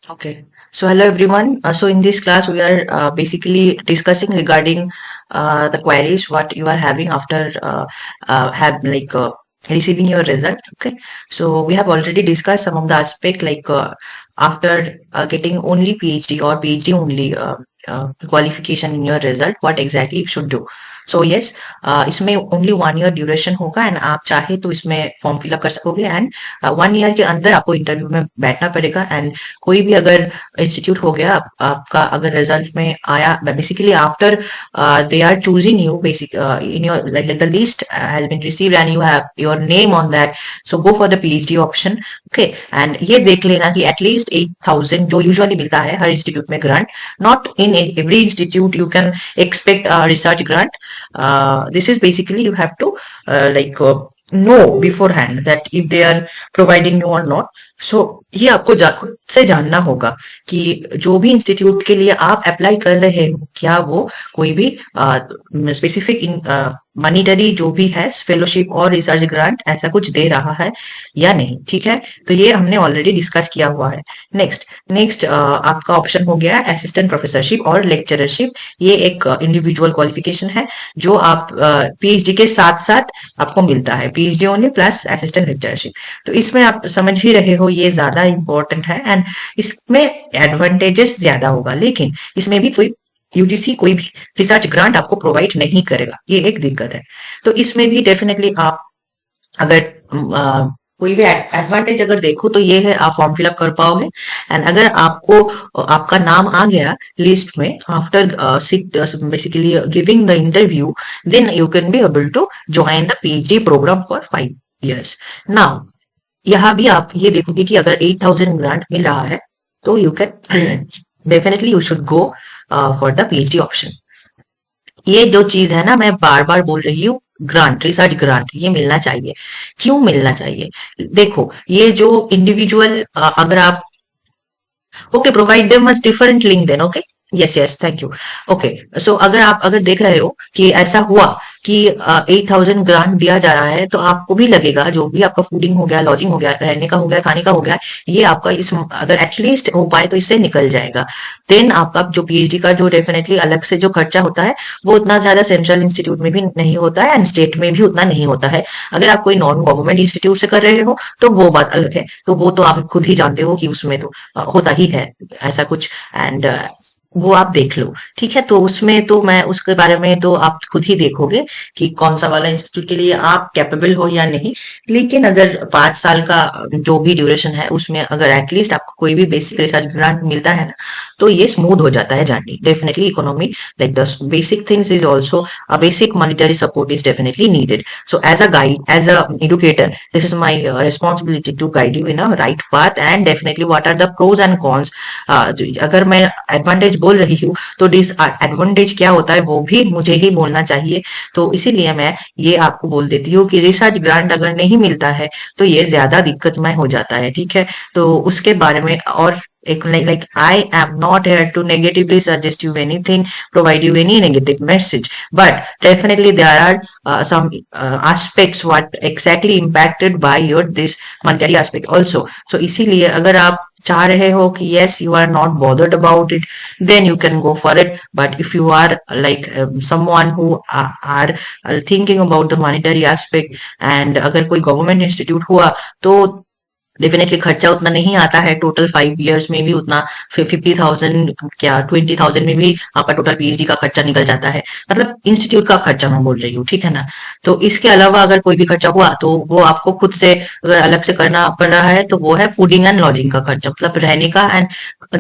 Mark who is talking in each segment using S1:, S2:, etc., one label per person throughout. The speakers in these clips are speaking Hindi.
S1: Okay. So hello everyone. So in this class we are basically discussing regarding the queries what you are having after have receiving your result. Okay. So we have already discussed some of the aspect after getting only PhD or PhD only qualification in your result, what exactly you should do. So yes, इसमें ओनली 1 ईयर ड्यूरेशन होगा एंड आप चाहे तो इसमें फॉर्म फिलअप कर सकोगे एंड 1 ईयर के अंदर आपको इंटरव्यू में बैठना पड़ेगा एंड कोई भी अगर इंस्टीट्यूट हो गया आपका अगर रिजल्ट में आया basically after they are choosing you basic in your like the list has been received and you have your name on that, so go for the PhD option. Okay, and ये देख लेना कि एटलीस्ट 8,000 जो यूजुअली मिलता है हर इंस्टीट्यूट में grant, not in every institute you can expect research grant. This is basically you have to know beforehand that if they are providing you or not. So ये आपको खुद से जानना होगा कि जो भी इंस्टीट्यूट के लिए आप अप्लाई कर रहे हो क्या वो कोई भी स्पेसिफिक मॉनिटरी जो भी है फेलोशिप और रिसर्च ग्रांट ऐसा कुछ दे रहा है या नहीं. ठीक है, तो ये हमने ऑलरेडी डिस्कस किया हुआ है. नेक्स्ट आपका ऑप्शन हो गया असिस्टेंट प्रोफेसरशिप और लेक्चरशिप. ये एक इंडिविजुअल क्वालिफिकेशन है जो आप पीएचडी के साथ साथ आपको मिलता है, PhD only plus assistant lectureship. तो इसमें आप समझ ही रहे हो ये ज्यादा इंपॉर्टेंट है एंड इसमें एडवांटेजेस ज्यादा होगा, लेकिन इसमें भी कोई यूजीसी कोई भी रिसर्च ग्रांट आपको प्रोवाइड नहीं करेगा, ये एक दिक्कत है. तो इसमें भी डेफिनेटली आप अगर कोई भी एडवांटेज अगर देखो तो ये है आप फॉर्म फिलअप कर पाओगे एंड अगर आपको आपका नाम आ गया लिस्ट में after basically giving the interview, then you can be able to join the PhD program for 5 years. Now यहाँ भी आप ये देखोगे कि अगर 8,000 ग्रांट मिल रहा है तो you can definitely you should go for the PhD option. ये जो चीज है ना, मैं बार बार बोल रही हूँ, ग्रांट रिसर्च ग्रांट ये मिलना चाहिए. क्यों मिलना चाहिए? देखो ये जो इंडिविजुअल अगर आप okay provide them much different link then. Okay, yes thank you. Okay, so अगर देख रहे हो कि ऐसा हुआ कि 8,000 ग्रांट दिया जा रहा है तो आपको भी लगेगा जो भी आपका फूडिंग हो गया, लॉजिंग हो गया, रहने का हो गया, खाने का हो गया, ये आपका इस अगर एटलीस्ट हो पाए तो इससे निकल जाएगा. देन आपका जो पीएचडी का जो डेफिनेटली अलग से जो खर्चा होता है वो उतना ज्यादा सेंट्रल इंस्टीट्यूट में भी नहीं होता है एंड स्टेट में भी उतना नहीं होता है. अगर आप कोई नॉन गवर्नमेंट इंस्टीट्यूट से कर रहे हो तो वो बात अलग है, तो वो तो आप खुद ही जानते हो कि उसमें तो होता ही है ऐसा कुछ एंड वो आप देख लो. ठीक है, तो उसमें तो मैं उसके बारे में तो आप खुद ही देखोगे कि कौन सा वाला इंस्टीट्यूट के लिए आप कैपेबल हो या नहीं. लेकिन अगर 5 साल का जो भी ड्यूरेशन है उसमें अगर एटलीस्ट आपको कोई भी बेसिक रिसर्च ग्रांट मिलता है ना तो ये स्मूथ हो जाता है journey. Definitely economy like the basic things is also a basic monetary support is definitely needed. So as a guide, as a educator, this is my responsibility to guide you in a right path and definitely what are the pros and cons. अगर मैं एडवांटेज बोल रही हूँ तो डिसएडवांटेज क्या होता है वो भी मुझे ही बोलना चाहिए. तो इसीलिए मैं ये आपको बोल देती हूँ कि रिसर्च ग्रांट अगर नहीं मिलता है तो ये ज्यादा दिक्कतमय हो जाता है. ठीक है, तो उसके बारे में और एक like I am not here to negatively suggest you anything, provide you any negative message, but definitely there are some aspects what exactly impacted by your this monetary aspect also. So इसीलिए अगर आप चाह रहे हो कि yes you are not bothered about it, then you can go for it. But if you are like someone who are thinking about the monetary aspect and अगर कोई गवर्नमेंट इंस्टीट्यूट हुआ तो डेफिनेटली खर्चा उतना नहीं आता है. टोटल 5 years में भी उतना 50,000 क्या 20,000 में भी आपका टोटल पीएचडी का खर्चा निकल जाता है. मतलब इंस्टीट्यूट का खर्चा मैं बोल रही हूँ, ठीक है ना. तो इसके अलावा अगर कोई भी खर्चा हुआ तो वो आपको खुद से अगर अलग से करना पड़ रहा है तो वो है फूडिंग एंड लॉजिंग का खर्चा, मतलब रहने का एंड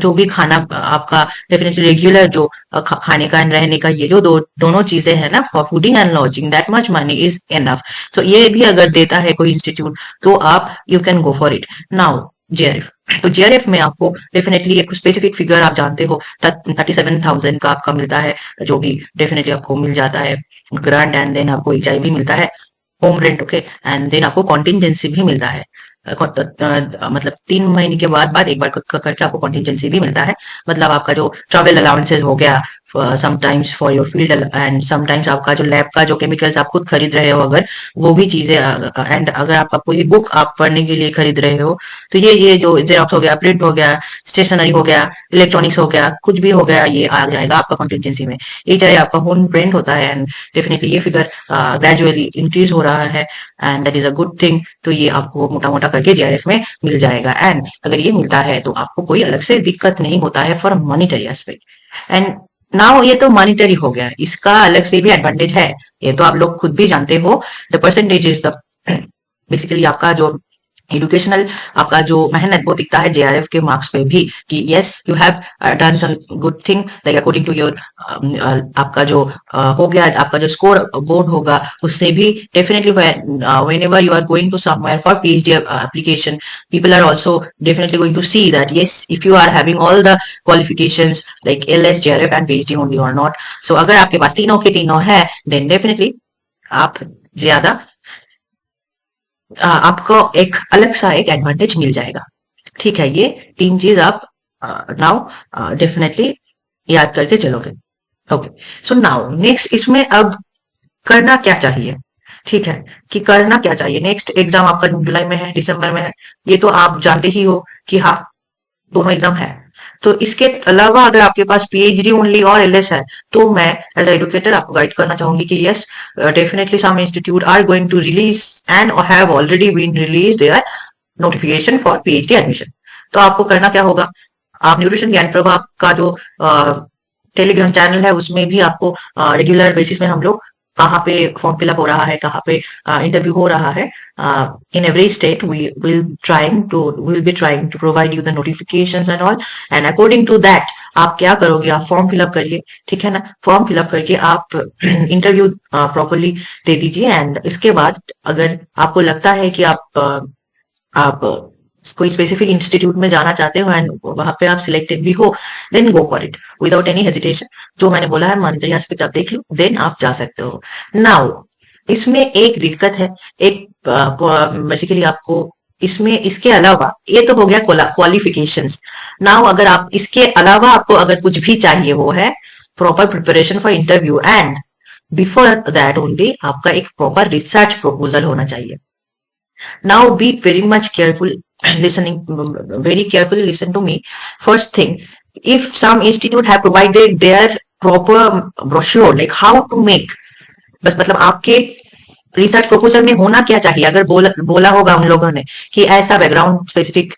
S1: जो भी खाना आपका डेफिनेटली रेगुलर जो खाने का एंड रहने का, ये जो दोनों चीजें है ना for fooding and lodging, that much money is enough. So ये भी अगर देता है कोई इंस्टीट्यूट तो आप you can go for it. Now JRF, तो जेआरएफ में आपको डेफिनेटली एक स्पेसिफिक फिगर आप जानते हो 37,000 का आपका मिलता है जो भी डेफिनेटली आपको मिल जाता है ग्रांट एंड देन आपको एचआईवी मिलता है, home rent. Okay, and then आपको कॉन्टिजेंसी भी मिलता है. मतलब 3 महीने के बाद एक बार करके आपको कॉन्टिजेंसी भी मिलता है. मतलब आपका जो ट्रैवल अलाउंसेस हो गया, sometimes for your field, and sometimes आपका जो लैब का जो केमिकल्स आप खुद खरीद रहे हो, अगर वो भी चीजें, एंड अगर आपका कोई बुक आप पढ़ने के लिए खरीद रहे हो, तो ये जो जेरोक्स हो गया, प्रिंट हो गया, स्टेशनरी हो गया, इलेक्ट्रॉनिक्स हो गया, कुछ भी हो गया, ये आ जाएगा आपका कॉन्टिजेंसी में। ये चाहे आपका होम ब्रांड होता है, एंड डेफिनेटली ये फिगर ग्रेजुअली इंक्रीज हो रहा है, and that is a good thing. तो ये आपको मोटा मोटा करके जीआरएफ में मिल जाएगा, एंड अगर ये मिलता है तो आपको कोई अलग से दिक्कत नहीं होता है for monetary aspect. And now ये तो मॉनिटरी हो गया, इसका अलग से भी एडवांटेज है, ये तो आप लोग खुद भी जानते हो। The percentage is the basically आपका जो एजुकेशनल आपका जो मेहनत वो दिखता है जेआरएफ के मार्क्स पे भी, कि yes you have done some good thing, like according to your आपका जो हो गया, आपका जो स्कोर बोर्ड होगा उससे भी definitely whenever you are going to somewhere for PhD application, people are also definitely going to see that yes, if you are having all the qualifications like LS, JRF and PhD only or not, so अगर आपके पास तीनों के तीनों है, then definitely आप ज्यादा आपको एक अलग सा एक एडवांटेज मिल जाएगा। ठीक है, ये तीन चीज आप नाउ डेफिनेटली याद करके चलोगे। ओके, सो नाउ नेक्स्ट इसमें अब करना क्या चाहिए? ठीक है, कि करना क्या चाहिए। नेक्स्ट एग्जाम आपका जुलाई में है, दिसंबर में है, ये तो आप जानते ही हो कि हाँ दोनों एग्जाम है। तो इसके अलावा अगर आपके पास पीएचडी ओनली और एलएस है, तो मैं एज एजुकेटर आपको गाइड करना चाहूंगी कि yes definitely some institute are going to release and have already been release their notification for PhD admission. तो आपको करना क्या होगा, आप न्यूट्रिशन ज्ञान प्रभा का जो टेलीग्राम चैनल है उसमें भी आपको रेगुलर बेसिस में हम लोग कहाँ पे फॉर्म फिलअप हो रहा है, कहाँ पे इंटरव्यू हो रहा है, in every state we will be trying to provide you the notifications and all, and according to that आप क्या करोगे, आप फॉर्म फिलअप करिए। ठीक है ना, फॉर्म फिलअप करके आप इंटरव्यू प्रॉपरली दे दीजिए, एंड इसके बाद अगर आपको लगता है कि आप कोई स्पेसिफिक इंस्टीट्यूट में जाना चाहते हो एंड वहां पे आप सिलेक्टेड भी हो, then go for it without any hesitation. जो मैंने बोला है मॉनिटरी एस्पेक्ट आप देख लो, देन आप जा सकते हो। नाउ इसमें एक दिक्कत है, एक बेसिकली आपको इसमें इसके अलावा, ये तो हो गया क्वालिफिकेशंस। नाउ अगर आप इसके अलावा आपको अगर कुछ भी चाहिए, वो है proper preparation for interview, and before that only आपका एक प्रॉपर रिसर्च प्रपोजल होना चाहिए। Now be very much careful listening, very carefully listen to me. First thing, if some institute have provided their proper brochure like how to make, बस मतलब आपके रिसर्च प्रपोजल में होना क्या चाहिए, अगर बोला होगा उन लोगों ने कि ऐसा बैकग्राउंड स्पेसिफिक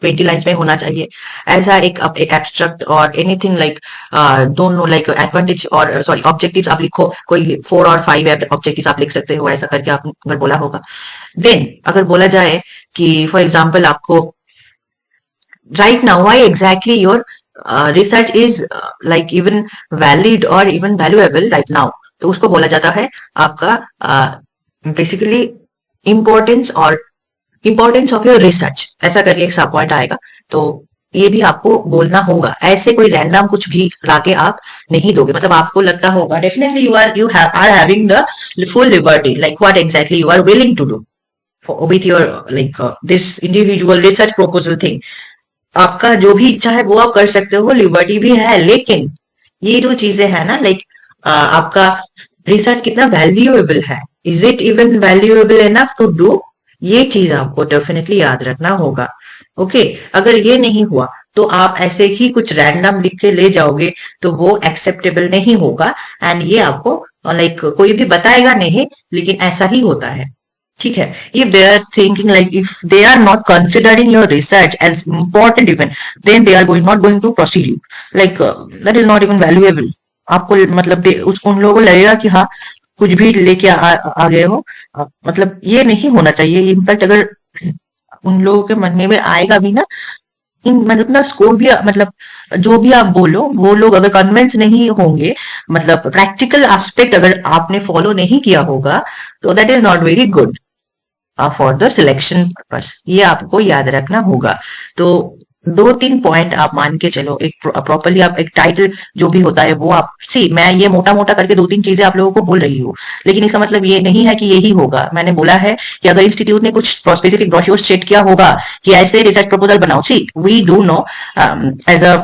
S1: 20 लाइन्स में होना चाहिए, ऐसा एक एब्स्ट्रैक्ट और एनीथिंग लाइक दोनों लाइक एडवांटेज और सॉरी ऑब्जेक्टिव्स आप लिखो, कोई 4 और 5 ऑब्जेक्टिव्स आप लिख सकते हो, ऐसा करके आप अगर बोला होगा। देन अगर बोला जाए कि फॉर एग्जांपल आपको right now why exactly your research is like even valid और इवन वैल्यूएबल राइट नाउ, तो उसको बोला जाता है आपका basically importance of your research, ऐसा करके एक सब पॉइंट आएगा। तो ये भी आपको बोलना होगा, ऐसे कोई रैंडम कुछ भी लाके आप नहीं दोगे। मतलब आपको लगता होगा definitely you are having the full liberty like what exactly you are willing to do with your like this individual research proposal thing. आपका जो भी इच्छा है वो आप कर सकते हो, लिबर्टी भी है, लेकिन ये जो चीजें है ना लाइक आपका रिसर्च कितना वैल्यूएबल है, is it even valuable enough to do, ये चीज आपको डेफिनेटली याद रखना होगा। ओके, अगर ये नहीं हुआ तो आप ऐसे ही कुछ रैंडम लिख के ले जाओगे तो वो एक्सेप्टेबल नहीं होगा, एंड ये आपको लाइक कोई भी बताएगा नहीं, लेकिन ऐसा ही होता है। ठीक है, if they are thinking like if they are not considering your research as important even, then they are not going to proceed you, like that is not even valuable. आपको मतलब उन लोगों को लगेगा कि हाँ कुछ भी लेके आ गए हो, मतलब ये नहीं होना चाहिए। इनफैक्ट अगर उन लोगों के मन में आएगा भी ना, मतलब ना स्कोर भी, मतलब जो भी आप बोलो वो लोग अगर कन्विंस नहीं होंगे, मतलब प्रैक्टिकल एस्पेक्ट अगर आपने फॉलो नहीं किया होगा, तो that is not very good for the selection purpose. ये आपको याद रखना होगा। तो 2-3 पॉइंट आप मान के चलो, एक प्रॉपरली आप एक टाइटल जो भी होता है वो आप मैं ये मोटा मोटा करके 2-3 चीजें आप लोगों को बोल रही हूँ, लेकिन इसका मतलब ये नहीं है कि यही होगा। मैंने बोला है कि अगर इंस्टीट्यूट ने कुछ स्पेसिफिक ब्रोशर सेट किया होगा कि ऐसे रिसर्च प्रपोजल बनाओ, we do know as a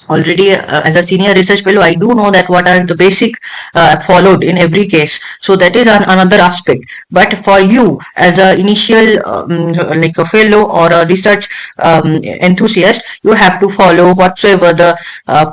S1: already as a senior research fellow, I do know that what are the basic followed in every case. So that is another aspect. But for you as a initial like a fellow or a research enthusiast, you have to follow whatsoever the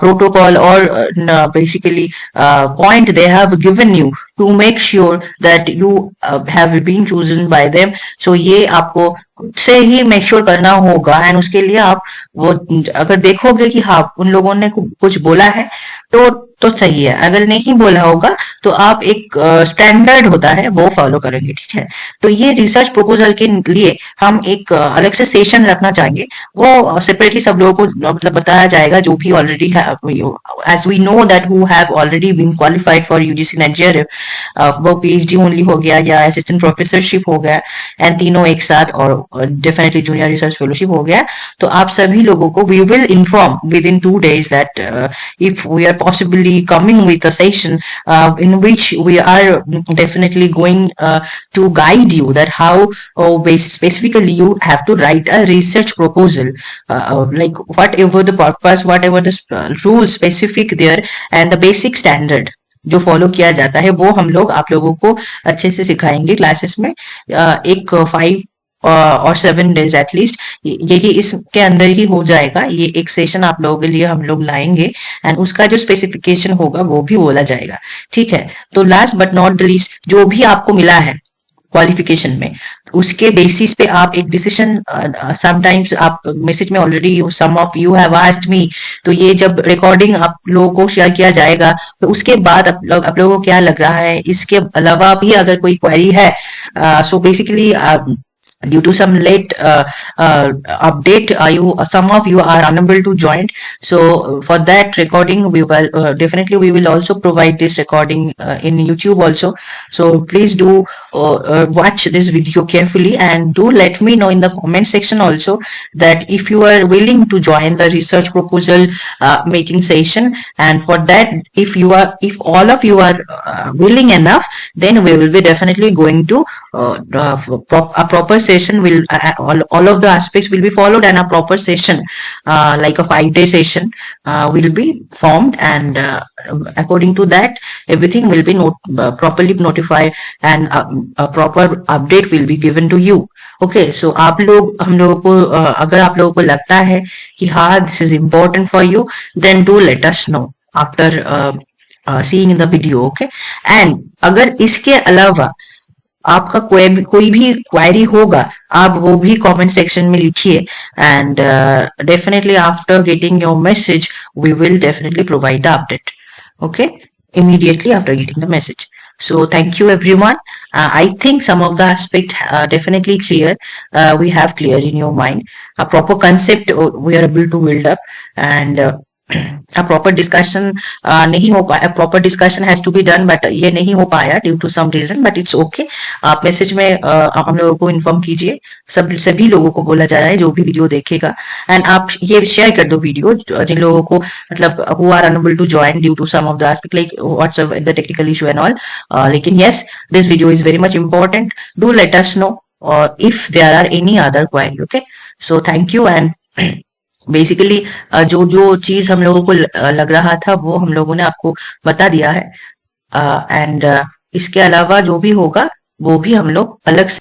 S1: protocol or basically point they have given you to make sure that you have been chosen by them. So ये आपको खुद से ही मेक श्योर करना होगा, एंड उसके लिए आप वो अगर देखोगे कि हाँ उन लोगों ने कुछ बोला है तो सही है, अगर नहीं बोला होगा तो आप एक स्टैंडर्ड होता है वो फॉलो करेंगे, ठीक है। तो ये रिसर्च प्रपोजल के लिए हम एक अलग से सेशन रखना चाहेंगे, वो सेपरेटली सब लोगों को मतलब बताया जाएगा जो भी already as we know that who have already been qualified for UGC Nigeria, वो पीएचडी ओनली हो गया या असिस्टेंट प्रोफेसरशिप हो गया, एंड तीनों एक साथ, और डेफिनेटली जूनियर रिसर्च फेलोशिप हो गया। तो आप सभी लोगों को we will inform with in 2 days that if we are possibly coming with a session in which we are definitely going to guide you that how specifically you have to write a research proposal, like whatever the purpose, whatever the rules specific there, and the basic standard जो फॉलो किया जाता है वो हम लोग आप लोगों को अच्छे से सिखाएंगे क्लासेस में। एक 5 और 7 days एटलीस्ट यही इसके अंदर ही हो जाएगा। ये एक सेशन आप लोगों के लिए हम लोग लाएंगे, एंड उसका जो स्पेसिफिकेशन होगा वो भी बोला जाएगा, ठीक है। तो last but not the least, जो भी आपको मिला है क्वालिफिकेशन में, उसके बेसिस पे आप एक डिसीजन, समटाइम्स आप मैसेज में already some of you have asked me, तो ये जब रिकॉर्डिंग आप लोगों को शेयर किया जाएगा तो उसके बाद आप लोगों को क्या लग रहा है, इसके अलावा भी अगर कोई क्वेरी है, so basically due to some late update, some of you are unable to join. So for that recording, we will definitely we will also provide this recording in YouTube also. So please do watch this video carefully, and do let me know in the comment section also that if you are willing to join the research proposal making session. And for that, if all of you are willing enough, then we will be definitely going to a proper session will all of the aspects will be followed, and a proper session like a 5-day session will be formed, and according to that everything will be properly notified, and a proper update will be given to you. Okay, so आप लोग हम लोगों को अगर आप लोगों को लगता है कि हाँ this is important for you, then do let us know after seeing in the video. Okay, and अगर इसके अलावा आपका कोई भी क्वेरी होगा, आप वो भी कमेंट सेक्शन में लिखिए, and definitely after getting your message we will definitely provide the update, okay, immediately after getting the message. So thank you everyone. I think some of the aspect definitely clear. We have clear in your mind. A proper concept we are able to build up, and a proper discussion नहीं हो पाया, proper discussion has to be done, but ये नहीं हो पाया due to some reason, but it's okay. आप मैसेज में हम लोगों को इन्फॉर्म कीजिए, सभी लोगों को बोला जा रहा है जो भी वीडियो देखेगा, एंड आप ये शेयर कर दो वीडियो जिन लोगों को मतलब who are unable to join due to some of the aspect like what's the technical issue and all. लेकिन yes, this video is very much important. Do let us know if there are any other query. Okay, so thank you, and basically जो जो चीज हम लोगों को लग रहा था वो हम लोगों ने आपको बता दिया है, एंड इसके अलावा जो भी होगा वो भी हम लोग अलग से